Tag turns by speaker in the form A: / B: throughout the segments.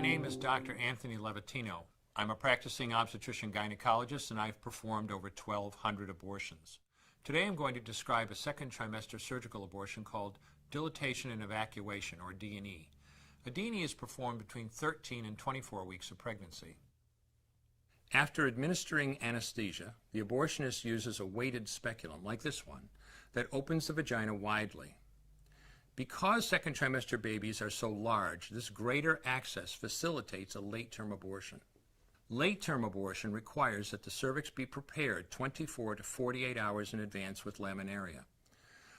A: name is Dr. Anthony Levatino. I'm a practicing obstetrician-gynecologist, and I've performed over 1,200 abortions. Today I'm going to describe a second trimester surgical abortion called dilatation and evacuation, or D&E. A D&E is performed between 13 and 24 weeks of pregnancy. After administering anesthesia, the abortionist uses a weighted speculum, like this one, that opens the vagina widely. Because second trimester babies are so large, this greater access facilitates a late-term abortion. Late-term abortion requires that the cervix be prepared 24 to 48 hours in advance with laminaria.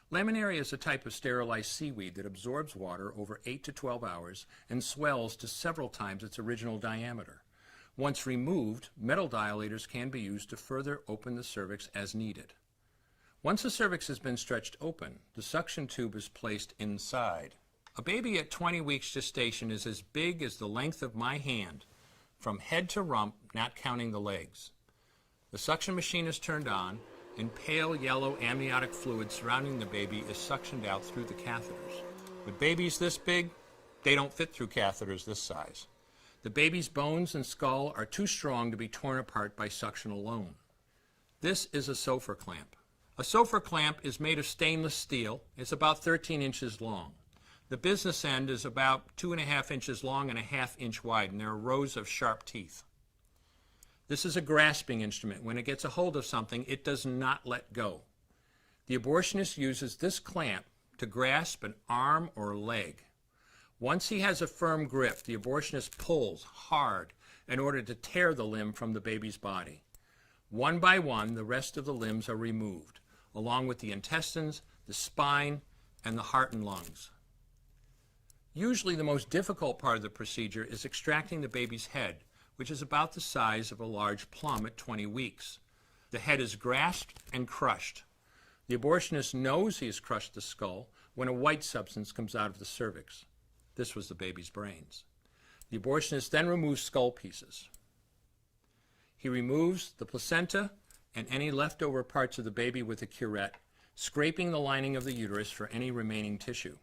A: Laminaria is a type of sterilized seaweed that absorbs water over 8 to 12 hours and swells to several times its original diameter. Once removed, metal dilators can be used to further open the cervix as needed. Once the cervix has been stretched open, the suction tube is placed inside. A baby at 20 weeks gestation is as big as the length of my hand, from head to rump, not counting the legs. The suction machine is turned on, and pale yellow amniotic fluid surrounding the baby is suctioned out through the catheters. With babies this big, they don't fit through catheters this size. The baby's bones and skull are too strong to be torn apart by suction alone. This is a Sofer clamp. A Sofer clamp is made of stainless steel. It's about 13 inches long. The business end is about 2.5 inches long and 1/2 inch wide, and there are rows of sharp teeth. This is a grasping instrument. When it gets a hold of something, it does not let go. The abortionist uses this clamp to grasp an arm or leg. Once he has a firm grip, the abortionist pulls hard in order to tear the limb from the baby's body. One by one, the rest of the limbs are removed, along with the intestines, the spine, and the heart and lungs. Usually the most difficult part of the procedure is extracting the baby's head, which is about the size of a large plum at 20 weeks. The head is grasped and crushed. The abortionist knows he has crushed the skull when a white substance comes out of the cervix. This was the baby's brains. The abortionist then removes skull pieces. He removes the placenta and any leftover parts of the baby with a curette, scraping the lining of the uterus for any remaining tissue.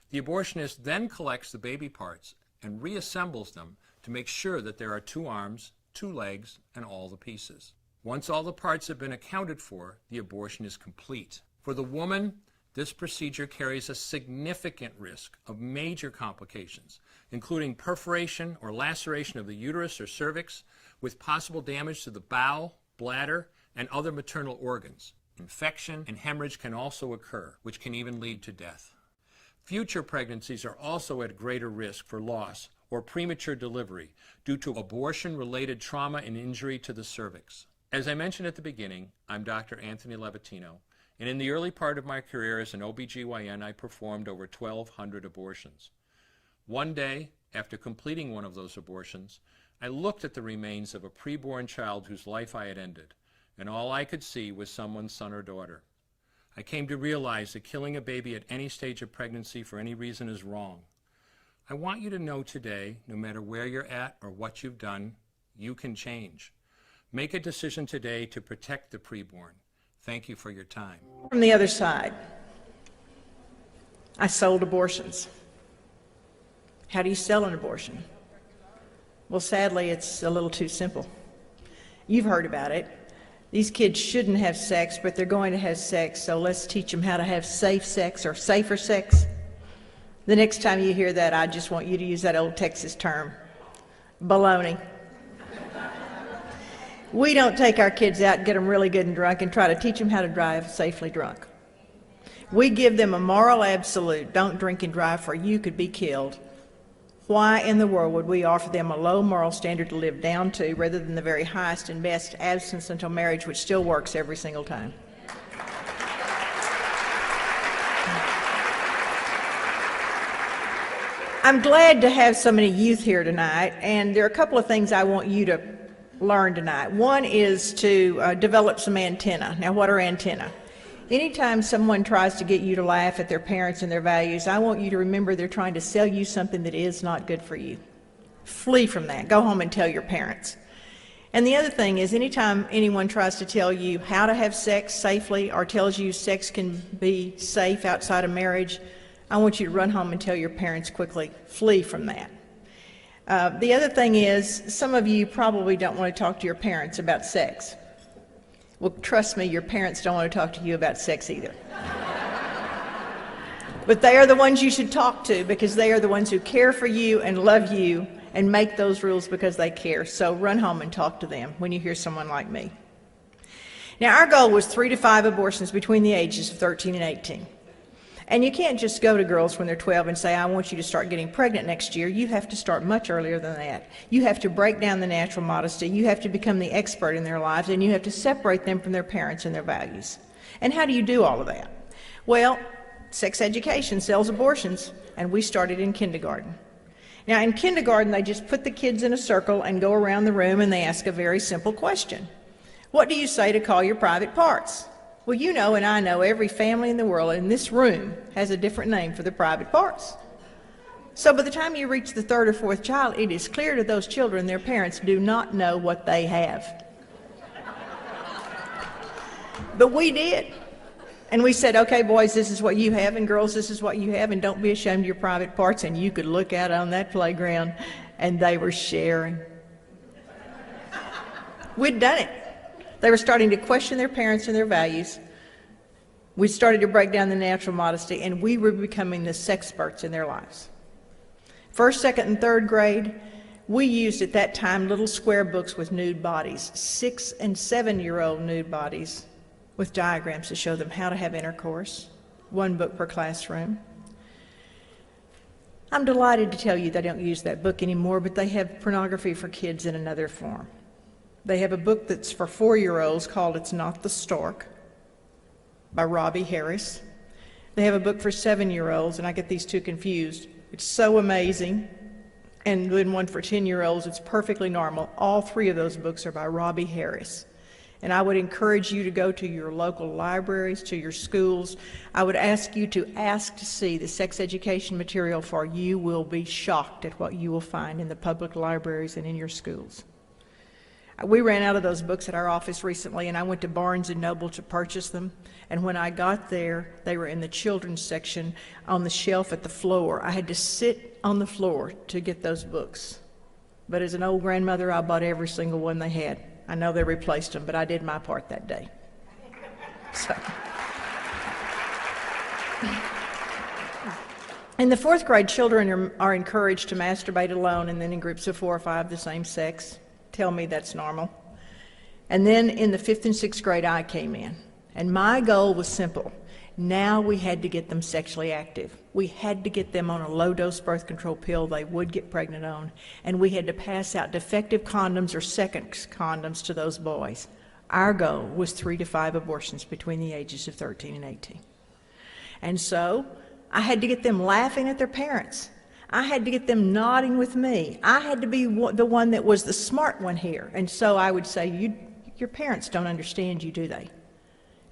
A: The abortionist then collects the baby parts and reassembles them to make sure that there are 2 arms, 2 legs, and all the pieces. Once all the parts have been accounted for, the abortion is complete. For the woman, this procedure carries a significant risk of major complications, including perforation or laceration of the uterus or cervix, with possible damage to the bowel, bladder, and other maternal organs. Infection and hemorrhage can also occur, which can even lead to death. Future pregnancies are also at greater risk for loss or premature delivery due to abortion-related trauma and injury to the cervix. As I mentioned at the beginning, I'm Dr. Anthony Levatino, and in the early part of my career as an OBGYN, I performed over 1,200 abortions. One day, after completing one of those abortions, I looked at the remains of a preborn child whose life I had ended, and all I could see was someone's son or daughter. I came to realize that killing a baby at any stage of pregnancy for any reason is wrong. I want you to know today, no matter where you're at or what you've done, you can change. Make a decision today to protect the preborn. Thank you for your time.
B: From the other side, I sold abortions. How do you sell an abortion? Well, sadly, it's a little too simple. You've heard about it. These kids shouldn't have sex, but they're going to have sex, so let's teach them how to have safe sex or safer sex. The next time you hear that, I just want you to use that old Texas term, baloney. We don't take our kids out and get them really good and drunk and try to teach them how to drive safely drunk. We give them a moral absolute, don't drink and drive for you could be killed. Why in the world would we offer them a low moral standard to live down to rather than the very highest and best abstinence until marriage, which still works every single time? I'm glad to have so many youth here tonight, and there are a couple of things I want you to learn tonight. One is to develop some antenna. Now, what are antenna? Anytime someone tries to get you to laugh at their parents and their values, I want you to remember they're trying to sell you something that is not good for you. Flee from that. Go home and tell your parents. And the other thing is, anytime anyone tries to tell you how to have sex safely or tells you sex can be safe outside of marriage, I want you to run home and tell your parents quickly. Flee from that. The other thing is, some of you probably don't want to talk to your parents about sex. Well, trust me, your parents don't want to talk to you about sex either. But they are the ones you should talk to, because they are the ones who care for you and love you and make those rules because they care. So run home and talk to them when you hear someone like me. Now, our goal was 3 to 5 abortions between the ages of 13 and 18. And you can't just go to girls when they're 12 and say, I want you to start getting pregnant next year. You have to start much earlier than that. You have to break down the natural modesty. You have to become the expert in their lives, and you have to separate them from their parents and their values. And how do you do all of that? Well, sex education sells abortions, and we started in kindergarten. Now, in kindergarten, they just put the kids in a circle and go around the room, and they ask a very simple question. What do you say to call your private parts? Well, you know and I know every family in the world in this room has a different name for the private parts. So by the time you reach the 3rd or 4th child, it is clear to those children their parents do not know what they have. But we did. And we said, okay, boys, this is what you have, and girls, this is what you have, and don't be ashamed of your private parts. And you could look out on that playground, and they were sharing. We'd done it. They were starting to question their parents and their values. We started to break down the natural modesty, and we were becoming the sexperts in their lives. 1st, 2nd, and 3rd grade, we used at that time little square books with nude bodies, 6- and 7-year-old nude bodies with diagrams to show them how to have intercourse, 1 book per classroom. I'm delighted to tell you they don't use that book anymore, but they have pornography for kids in another form. They have a book that's for 4-year-olds called It's Not the Stork by Robbie Harris. They have a book for 7-year-olds, and I get these two confused. It's So Amazing, and then one for 10-year-olds. It's Perfectly Normal. All 3 of those books are by Robbie Harris. And I would encourage you to go to your local libraries, to your schools. I would ask you to ask to see the sex education material, for you will be shocked at what you will find in the public libraries and in your schools. We ran out of those books at our office recently, and I went to Barnes & Noble to purchase them. And when I got there, they were in the children's section on the shelf at the floor. I had to sit on the floor to get those books. But as an old grandmother, I bought every single one they had. I know they replaced them, but I did my part that day. So. In the 4th grade, children are encouraged to masturbate alone, and then in groups of 4 or 5 the same sex. Tell me that's normal. And then in the 5th and 6th grade, I came in. And my goal was simple. Now we had to get them sexually active. We had to get them on a low-dose birth control pill they would get pregnant on. And we had to pass out defective condoms or second condoms to those boys. Our goal was 3 to 5 abortions between the ages of 13 and 18. And so I had to get them laughing at their parents. I had to get them nodding with me. I had to be the one that was the smart one here. And so I would say, your parents don't understand you, do they?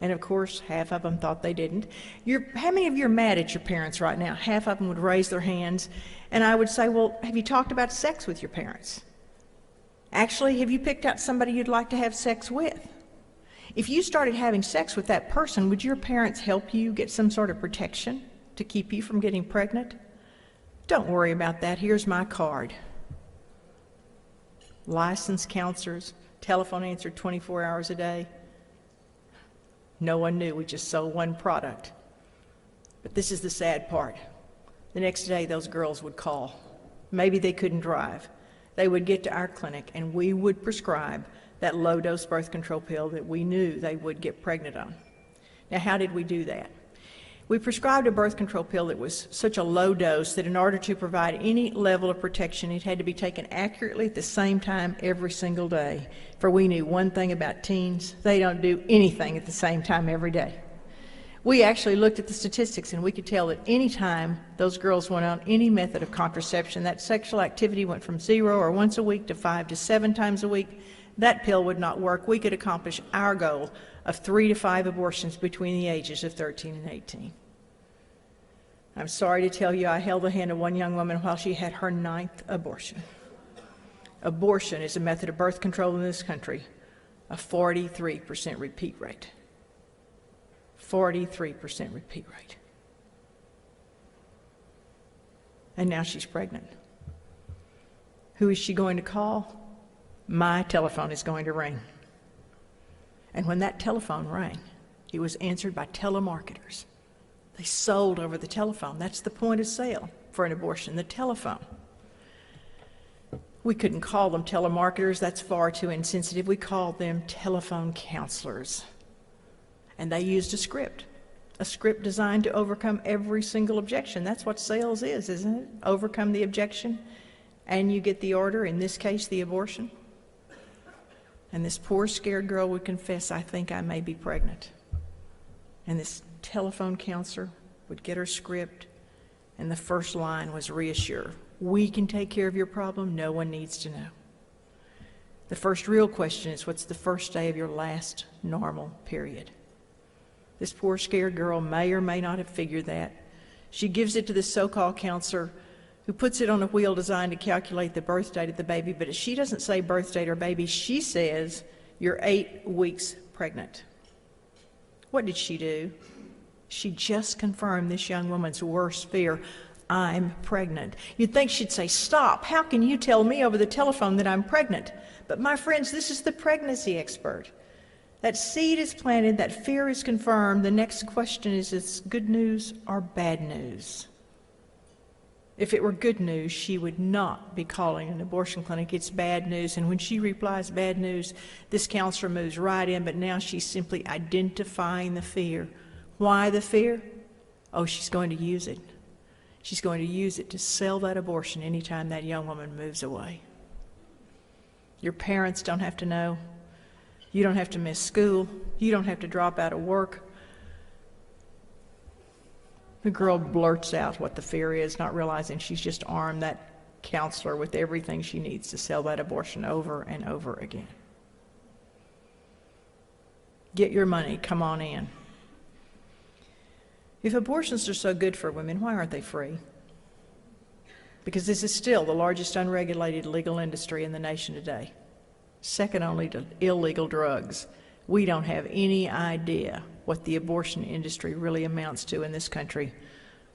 B: And of course, half of them thought they didn't. How many of you are mad at your parents right now? Half of them would raise their hands. And I would say, well, have you talked about sex with your parents? Actually, have you picked out somebody you'd like to have sex with? If you started having sex with that person, would your parents help you get some sort of protection to keep you from getting pregnant? Don't worry about that. Here's my card. Licensed counselors, telephone answered 24 hours a day. No one knew. We just sold one product. But this is the sad part. The next day, those girls would call. Maybe they couldn't drive. They would get to our clinic, and we would prescribe that low-dose birth control pill that we knew they would get pregnant on. Now, how did we do that? We prescribed a birth control pill that was such a low dose that in order to provide any level of protection, it had to be taken accurately at the same time every single day. For we knew one thing about teens: they don't do anything at the same time every day. We actually looked at the statistics, and we could tell that any time those girls went on any method of contraception, that sexual activity went from 0 or once a week to 5 to 7 times a week. That pill would not work. We could accomplish our goal of 3 to 5 abortions between the ages of 13 and 18. I'm sorry to tell you, I held the hand of one young woman while she had her 9th abortion. Abortion is a method of birth control in this country, a 43% repeat rate. 43% repeat rate. and now she's pregnant. Who is she going to call? My telephone is going to ring. And when that telephone rang, it was answered by telemarketers. They sold over the telephone. That's the point of sale for an abortion, the telephone. We couldn't call them telemarketers. That's far too insensitive. We called them telephone counselors. And they used a script designed to overcome every single objection. That's what sales is, isn't it? Overcome the objection, and you get the order, in this case, the abortion. And this poor, scared girl would confess, I think I may be pregnant. And this telephone counselor would get her script, and the first line was reassure. We can take care of your problem. No one needs to know. The first real question is, what's the first day of your last normal period? This poor, scared girl may or may not have figured that. She gives it to this so-called counselor, who puts it on a wheel designed to calculate the birth date of the baby, but she doesn't say birth date or baby. She says, you're 8 weeks pregnant. What did she do? She just confirmed this young woman's worst fear. I'm pregnant. You'd think she'd say, stop, how can you tell me over the telephone that I'm pregnant? But my friends, this is the pregnancy expert. That seed is planted, that fear is confirmed. The next question is this good news or bad news? If it were good news, she would not be calling an abortion clinic. It's bad news. And when she replies bad news, this counselor moves right in, but now she's simply identifying the fear. Why the fear? Oh, she's going to use it. She's going to use it to sell that abortion anytime that young woman moves away. Your parents don't have to know. You don't have to miss school. You don't have to drop out of work. The girl blurts out what the fear is, not realizing she's just armed that counselor with everything she needs to sell that abortion over and over again. Get your money, come on in. If abortions are so good for women, why aren't they free? Because this is still the largest unregulated legal industry in the nation today, second only to illegal drugs. We don't have any idea what the abortion industry really amounts to in this country,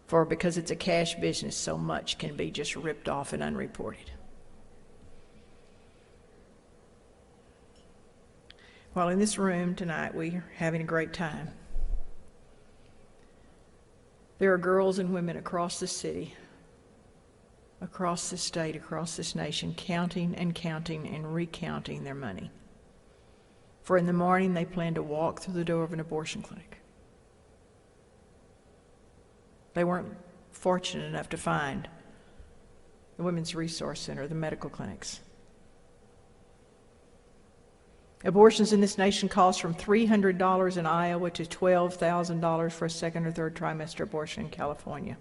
B: for because it's a cash business, so much can be just ripped off and unreported. While in this room tonight we're having a great time, there are girls and women across the city, across this state, across this nation, counting and counting and recounting their money. For in the morning they plan to walk through the door of an abortion clinic. They weren't fortunate enough to find the Women's Resource Center, the medical clinics. Abortions in this nation cost from $300 in Iowa to $12,000 for a second or third trimester abortion in California.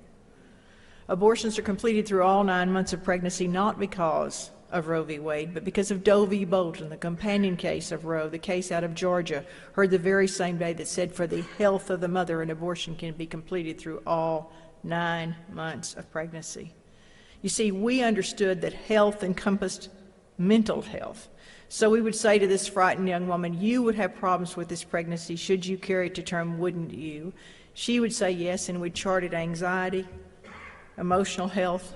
B: Abortions are completed through all 9 months of pregnancy, not because of Roe v. Wade, but because of Doe v. Bolton, the companion case of Roe, the case out of Georgia, heard the very same day that said for the health of the mother, an abortion can be completed through all 9 months of pregnancy. You see, we understood that health encompassed mental health. So we would say to this frightened young woman, you would have problems with this pregnancy should you carry it to term, wouldn't you? She would say yes, and we'd chart it anxiety, emotional health.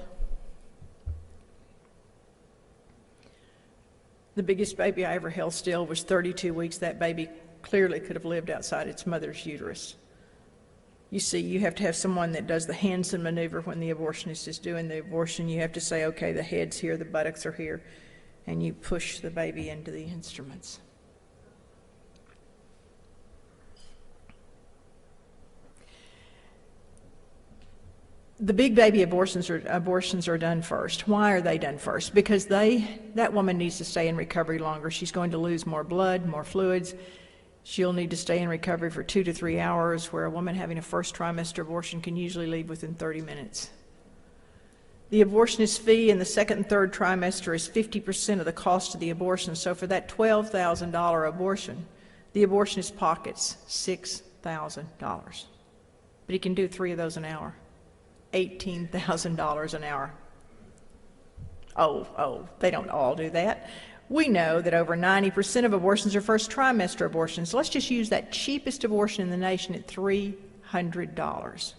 B: The biggest baby I ever held still was 32 weeks. That baby clearly could have lived outside its mother's uterus. You see, you have to have someone that does the Hansen maneuver when the abortionist is doing the abortion. You have to say, okay, the head's here, the buttocks are here, and you push the baby into the instruments. The big baby abortions are done first. Why are they done first? Because that woman needs to stay in recovery longer. She's going to lose more blood, more fluids. She'll need to stay in recovery for 2 to 3 hours, where a woman having a first trimester abortion can usually leave within 30 minutes. The abortionist fee in the second and third trimester is 50% of the cost of the abortion. So for that $12,000 abortion, the abortionist pockets $6,000. But he can do 3 of those an hour. $18,000 an hour. Oh, they don't all do that. We know that over 90% of abortions are first trimester abortions. Let's just use that cheapest abortion in the nation at $300.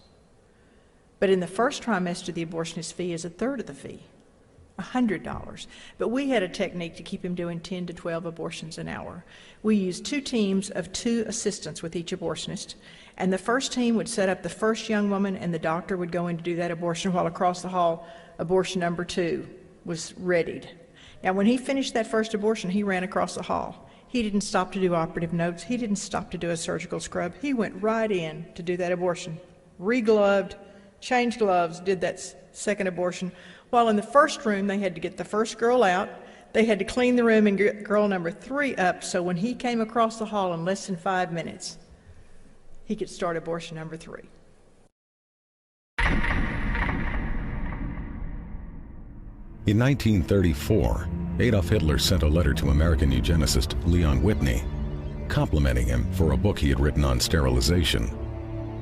B: But But in the first trimester, the abortionist fee is a third of the fee, $100. But we had a technique to keep him doing 10 to 12 abortions an hour. We used 2 teams of 2 assistants with each abortionist, and the first team would set up the first young woman, and the doctor would go in to do that abortion, while across the hall, abortion number 2 was readied. Now, when he finished that first abortion, he ran across the hall. He didn't stop to do operative notes. He didn't stop to do a surgical scrub. He went right in to do that abortion, re-gloved, changed gloves, did that second abortion. While in the first room, they had to get the first girl out. They had to clean the room and get girl number 3 up, so when he came across the hall in less than 5 minutes, he could start abortion number 3.
C: In 1934, Adolf Hitler sent a letter to American eugenicist Leon Whitney, complimenting him for a book he had written on sterilization.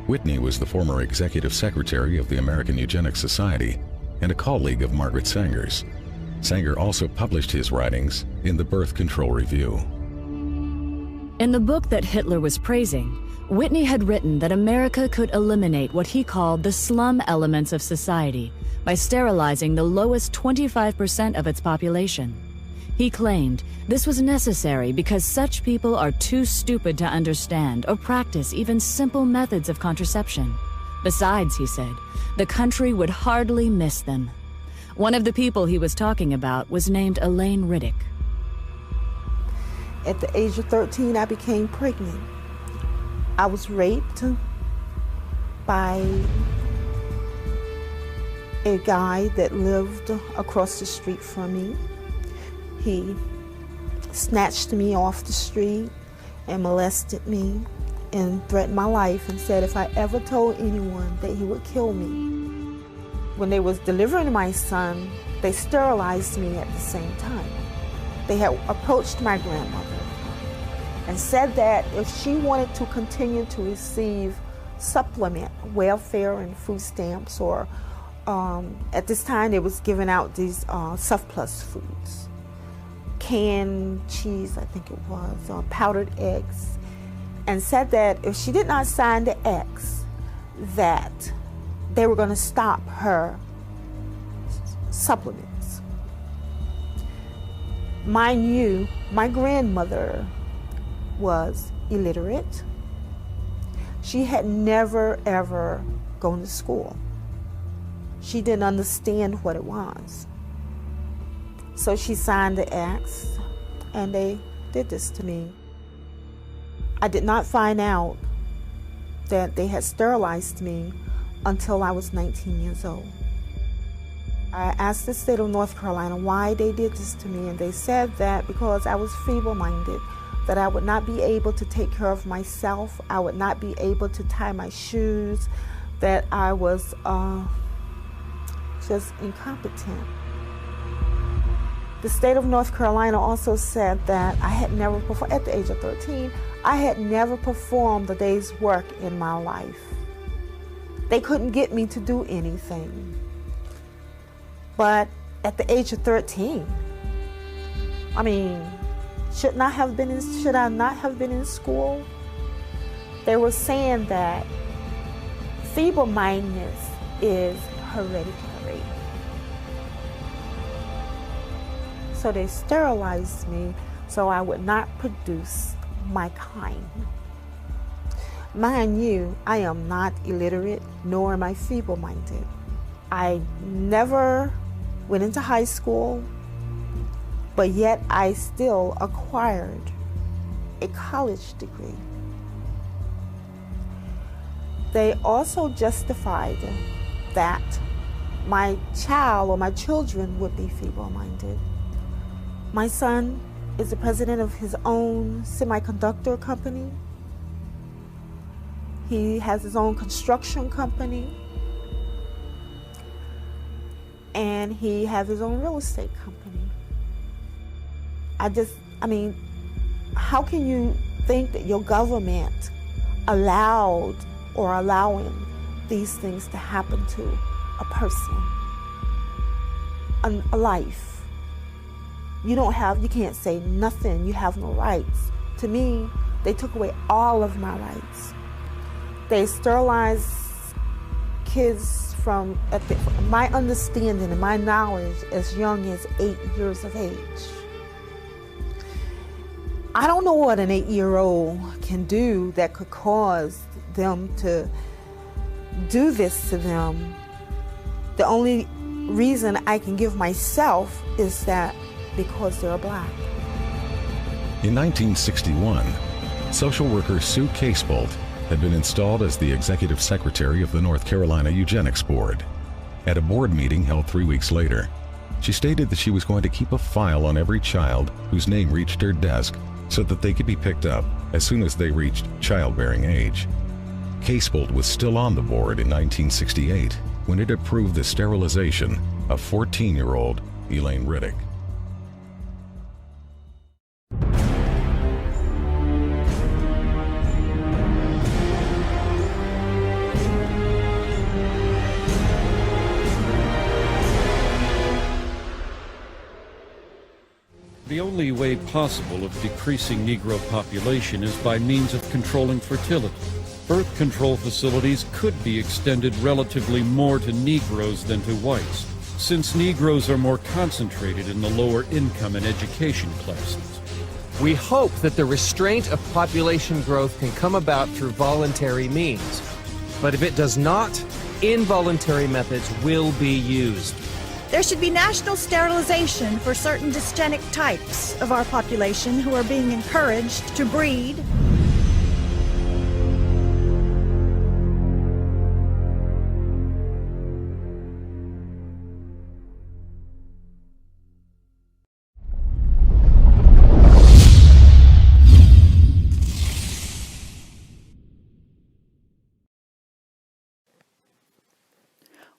C: Whitney was the former executive secretary of the American Eugenics Society and a colleague of Margaret Sanger's. Sanger also published his writings in the Birth Control Review.
D: In the book that Hitler was praising, Whitney had written that America could eliminate what he called the slum elements of society by sterilizing the lowest 25% of its population. He claimed this was necessary because such people are too stupid to understand or practice even simple methods of contraception. Besides, he said, the country would hardly miss them. One of the people he was talking about was named Elaine Riddick.
E: At the age of 13, I became pregnant. I was raped by a guy that lived across the street from me. He snatched me off the street and molested me and threatened my life and said if I ever told anyone that he would kill me. When they was delivering my son, they sterilized me at the same time. They had approached my grandmother and said that if she wanted to continue to receive supplement, welfare and food stamps, or at this time they was giving out these surplus foods, canned cheese, I think it was, powdered eggs, and said that if she did not sign the X, that they were going to stop her supplements. Mind you, my grandmother was illiterate. She had never ever gone to school. She didn't understand what it was. So she signed the acts and they did this to me. I did not find out that they had sterilized me until I was 19 years old. I asked the state of North Carolina why they did this to me, and they said that because I was feeble-minded, that I would not be able to take care of myself, I would not be able to tie my shoes, that I was just incompetent. The state of North Carolina also said that I had never performed, at the age of 13, I had never performed a day's work in my life. They couldn't get me to do anything. But at the age of 13, I mean, should I not have been in school? They were saying that feeble-mindedness is hereditary. So they sterilized me so I would not produce my kind. Mind you, I am not illiterate, nor am I feeble-minded. I never went into high school, but yet I still acquired a college degree. They also justified that my child or my children would be feeble-minded. My son is the president of his own semiconductor company. He has his own construction company. And he has his own real estate company. I mean, how can you think that your government allowed or allowing these things to happen to a person, a life? You can't say nothing, you have no rights. To me, they took away all of my rights. They sterilized kids from my understanding and my knowledge as young as 8 years of age. I don't know what an 8-year-old can do that could cause them to do this to them. The only reason I can give myself is that because they're black.
C: In 1961, social worker Sue Casebolt had been installed as the executive secretary of the North Carolina Eugenics Board. At a board meeting held 3 weeks later, she stated that she was going to keep a file on every child whose name reached her desk so that they could be picked up as soon as they reached childbearing age. Casebolt was still on the board in 1968 when it approved the sterilization of 14-year-old Elaine Riddick.
F: The only way possible of decreasing Negro population is by means of controlling fertility. Birth control facilities could be extended relatively more to Negroes than to whites, since Negroes are more concentrated in the lower income and education classes.
G: We hope that the restraint of population growth can come about through voluntary means. But if it does not, involuntary methods will be used.
H: There should be national sterilization for certain dysgenic types of our population who are being encouraged to breed.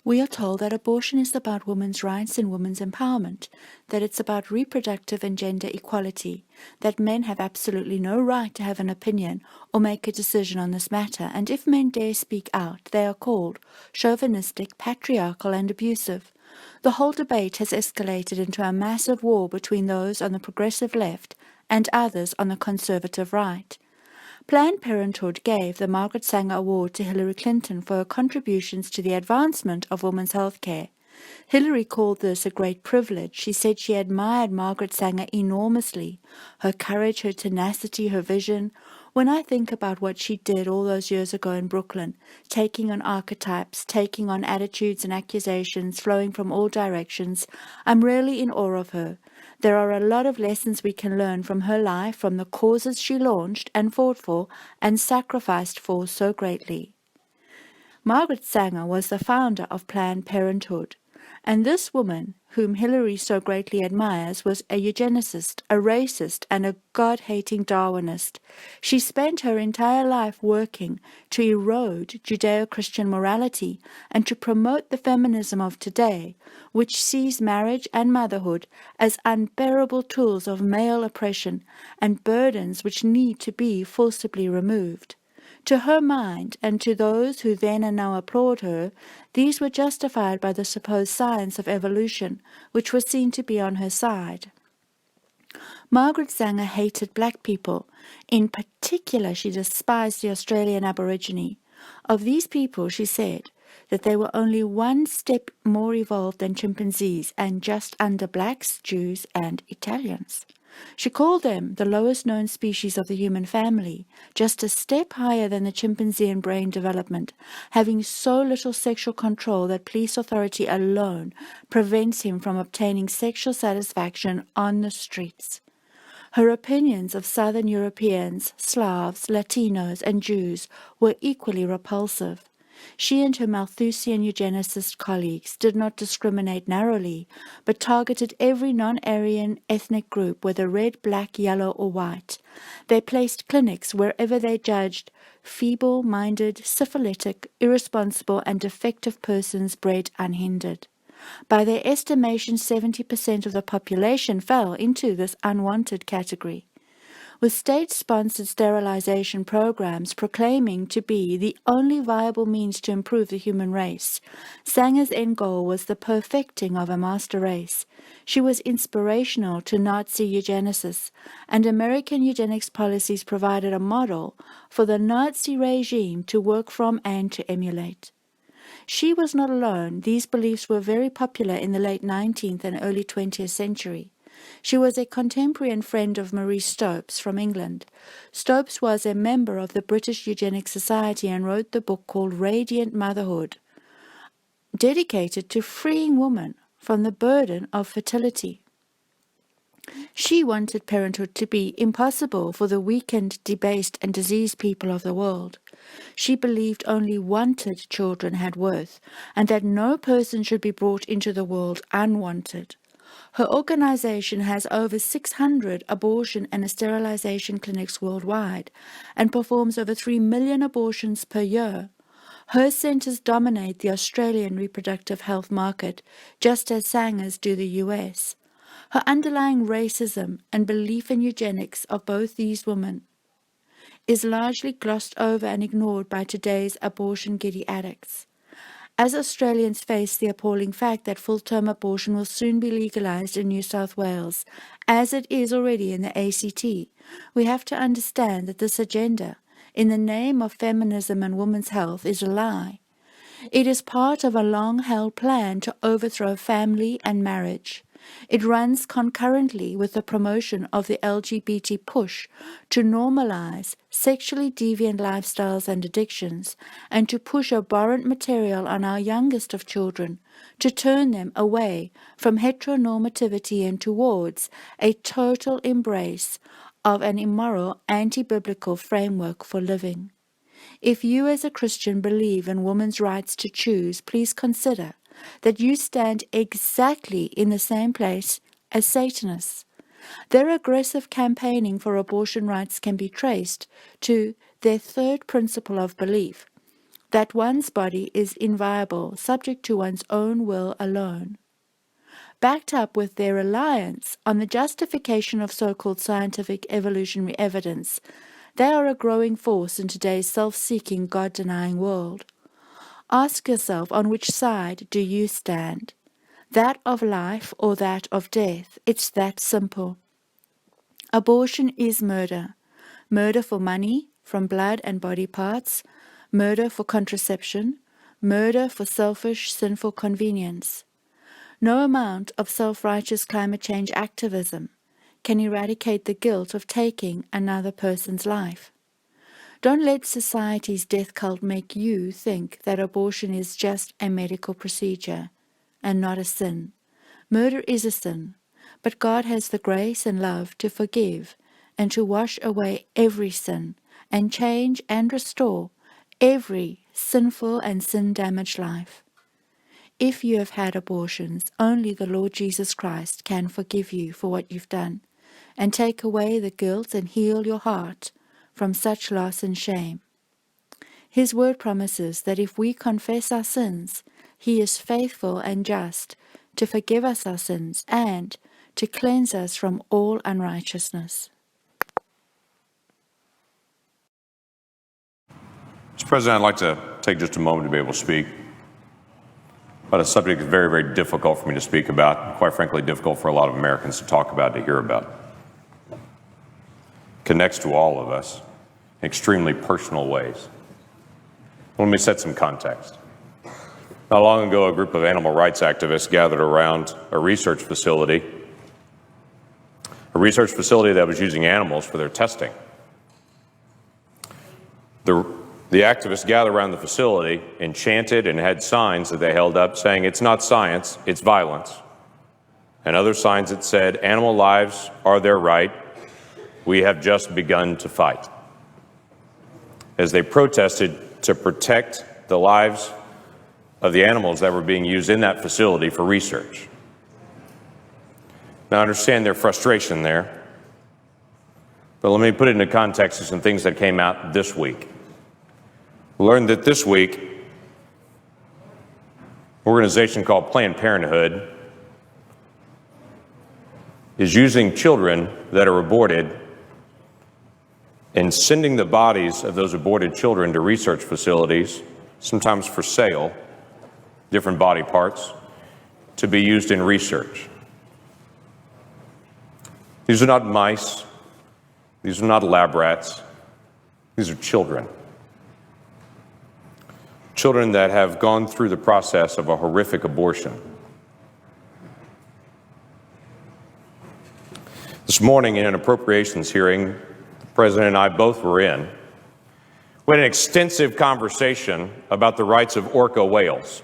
I: We are told that abortion is about women's rights and women's empowerment, that it's about reproductive and gender equality, that men have absolutely no right to have an opinion or make a decision on this matter, and if men dare speak out, they are called chauvinistic, patriarchal, and abusive. The whole debate has escalated into a massive war between those on the progressive left and others on the conservative right. Planned Parenthood gave the Margaret Sanger Award to Hillary Clinton for her contributions to the advancement of women's health care. Hillary called this a great privilege. She said she admired Margaret Sanger enormously, her courage, her tenacity, her vision. When I think about what she did all those years ago in Brooklyn, taking on archetypes, taking on attitudes and accusations flowing from all directions, I'm really in awe of her. There are a lot of lessons we can learn from her life, from the causes she launched and fought for and sacrificed for so greatly. Margaret Sanger was the founder of Planned Parenthood, and this woman, whom Hillary so greatly admires, was a eugenicist, a racist, and a God-hating Darwinist. She spent her entire life working to erode Judeo-Christian morality and to promote the feminism of today, which sees marriage and motherhood as unbearable tools of male oppression and burdens which need to be forcibly removed. To her mind, and to those who then and now applaud her, these were justified by the supposed science of evolution, which was seen to be on her side. Margaret Sanger hated black people. In particular, she despised the Australian Aborigine. Of these people, she said that they were only one step more evolved than chimpanzees and just under blacks, Jews, and Italians. She called them the lowest known species of the human family, just a step higher than the chimpanzee in brain development, having so little sexual control that police authority alone prevents him from obtaining sexual satisfaction on the streets. Her opinions of Southern Europeans, Slavs, Latinos, and Jews were equally repulsive. She and her Malthusian eugenicist colleagues did not discriminate narrowly, but targeted every non-Aryan ethnic group, whether red, black, yellow, or white. They placed clinics wherever they judged feeble-minded, syphilitic, irresponsible, and defective persons bred unhindered. By their estimation, 70% of the population fell into this unwanted category. With state-sponsored sterilization programs proclaiming to be the only viable means to improve the human race, Sanger's end goal was the perfecting of a master race. She was inspirational to Nazi eugenicists, and American eugenics policies provided a model for the Nazi regime to work from and to emulate. She was not alone. These beliefs were very popular in the late 19th and early 20th century. She was a contemporary and friend of Marie Stopes from England. Stopes was a member of the British Eugenics Society and wrote the book called Radiant Motherhood, dedicated to freeing women from the burden of fertility. She wanted parenthood to be impossible for the weakened, debased, and diseased people of the world. She believed only wanted children had worth, and that no person should be brought into the world unwanted. Her organization has over 600 abortion and sterilization clinics worldwide and performs over 3 million abortions per year. Her centers dominate the Australian reproductive health market, just as Sanger's do the US. Her underlying racism and belief in eugenics of both these women is largely glossed over and ignored by today's abortion-giddy addicts. As Australians face the appalling fact that full-term abortion will soon be legalised in New South Wales, as it is already in the ACT, we have to understand that this agenda, in the name of feminism and women's health, is a lie. It is part of a long-held plan to overthrow family and marriage. It runs concurrently with the promotion of the LGBT push to normalize sexually deviant lifestyles and addictions, and to push abhorrent material on our youngest of children, to turn them away from heteronormativity and towards a total embrace of an immoral, anti-biblical framework for living. If you as a Christian believe in women's rights to choose, please consider that you stand exactly in the same place as Satanists. Their aggressive campaigning for abortion rights can be traced to their third principle of belief, that one's body is inviolable, subject to one's own will alone. Backed up with their reliance on the justification of so-called scientific evolutionary evidence, they are a growing force in today's self-seeking, God-denying world. Ask yourself, on which side do you stand? That of life or that of death? It's that simple. Abortion is murder. Murder for money, from blood and body parts. Murder for contraception. Murder for selfish, sinful convenience. No amount of self-righteous climate change activism can eradicate the guilt of taking another person's life. Don't let society's death cult make you think that abortion is just a medical procedure and not a sin. Murder is a sin, but God has the grace and love to forgive and to wash away every sin and change and restore every sinful and sin-damaged life. If you have had abortions, only the Lord Jesus Christ can forgive you for what you've done and take away the guilt and heal your heart from such loss and shame. His word promises that if we confess our sins, he is faithful and just to forgive us our sins and to cleanse us from all unrighteousness.
J: Mr. President, I'd like to take just a moment to be able to speak about a subject that's very, very difficult for me to speak about, and quite frankly, difficult for a lot of Americans to talk about, to hear about. Connects to all of us in extremely personal ways. Let me set some context. Not long ago, a group of animal rights activists gathered around a research facility that was using animals for their testing. The activists gathered around the facility and chanted and had signs that they held up saying, "It's not science, it's violence." And other signs that said, "Animal lives are their right. We have just begun to fight," as they protested to protect the lives of the animals that were being used in that facility for research. Now, I understand their frustration there, but let me put it into context of some things that came out this week. We learned that this week, an organization called Planned Parenthood is using children that are aborted and sending the bodies of those aborted children to research facilities, sometimes for sale, different body parts, to be used in research. These are not mice. These are not lab rats. These are children. children that have gone through the process of a horrific abortion. This morning in an appropriations hearing, the President and I both were in, we had an extensive conversation about the rights of orca whales.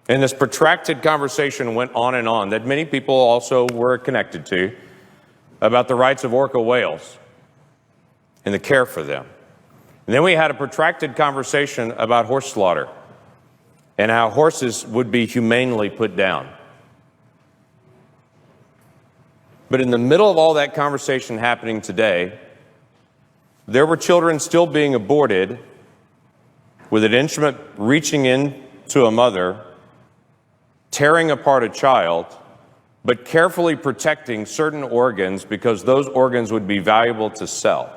J: And this protracted conversation went on and on that many people also were connected to about the rights of orca whales and the care for them. And then we had a protracted conversation about horse slaughter and how horses would be humanely put down. But in the middle of all that conversation happening today, there were children still being aborted with an instrument reaching into a mother, tearing apart a child, but carefully protecting certain organs because those organs would be valuable to sell.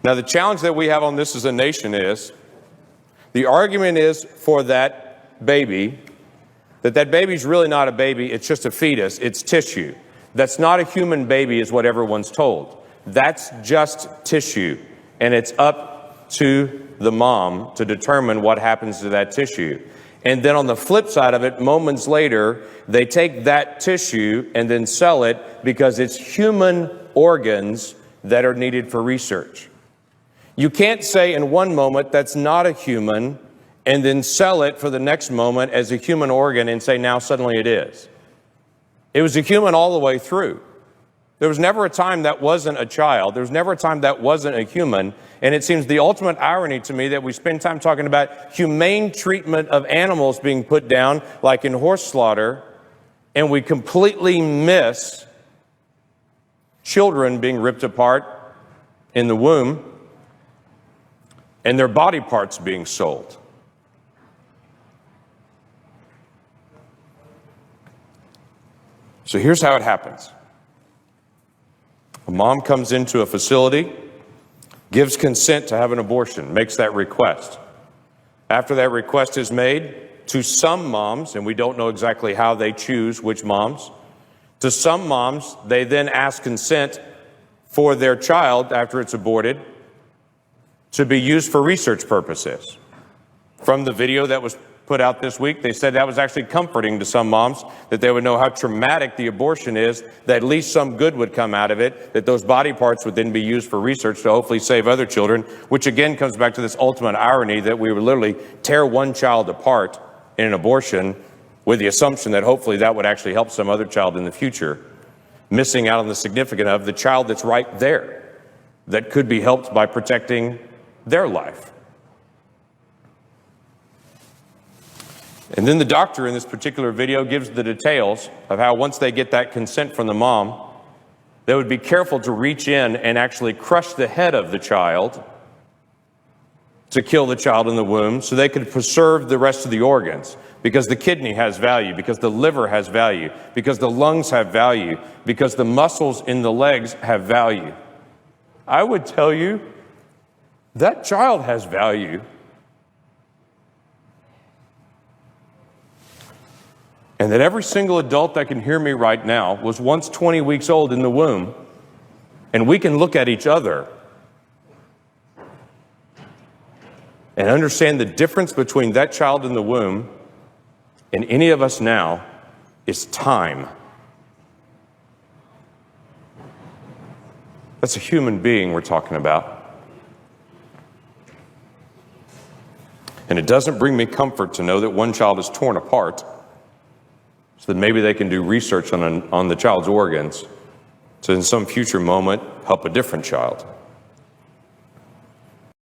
J: Now, the challenge that we have on this as a nation is, the argument is for that baby, that baby's really not a baby, it's just a fetus, it's tissue. That's not a human baby is what everyone's told. That's just tissue, and it's up to the mom to determine what happens to that tissue. And then on the flip side of it, moments later, they take that tissue and then sell it because it's human organs that are needed for research. You can't say in one moment that's not a human and then sell it for the next moment as a human organ and say now suddenly it is. It was a human all the way through. There was never a time that wasn't a child. There was never a time that wasn't a human. And it seems the ultimate irony to me that we spend time talking about humane treatment of animals being put down, like in horse slaughter, and we completely miss children being ripped apart in the womb and their body parts being sold. So here's how it happens. A mom comes into a facility, gives consent to have an abortion, makes that request. After that request is made, to some moms, and we don't know exactly how they choose which moms, to some moms, they then ask consent for their child after it's aborted to be used for research purposes. From the video that was put out this week, they said that was actually comforting to some moms, that they would know how traumatic the abortion is, that at least some good would come out of it, that those body parts would then be used for research to hopefully save other children, which again comes back to this ultimate irony that we would literally tear one child apart in an abortion with the assumption that hopefully that would actually help some other child in the future, missing out on the significance of the child that's right there that could be helped by protecting their life. And then the doctor in this particular video gives the details of how once they get that consent from the mom, they would be careful to reach in and actually crush the head of the child to kill the child in the womb so they could preserve the rest of the organs, because the kidney has value, because the liver has value, because the lungs have value, because the muscles in the legs have value. I would tell you, that child has value. And that every single adult that can hear me right now was once 20 weeks old in the womb, and we can look at each other and understand the difference between that child in the womb and any of us now is time. That's a human being we're talking about. And it doesn't bring me comfort to know that one child is torn apart so that maybe they can do research on the child's organs to in some future moment help a different child.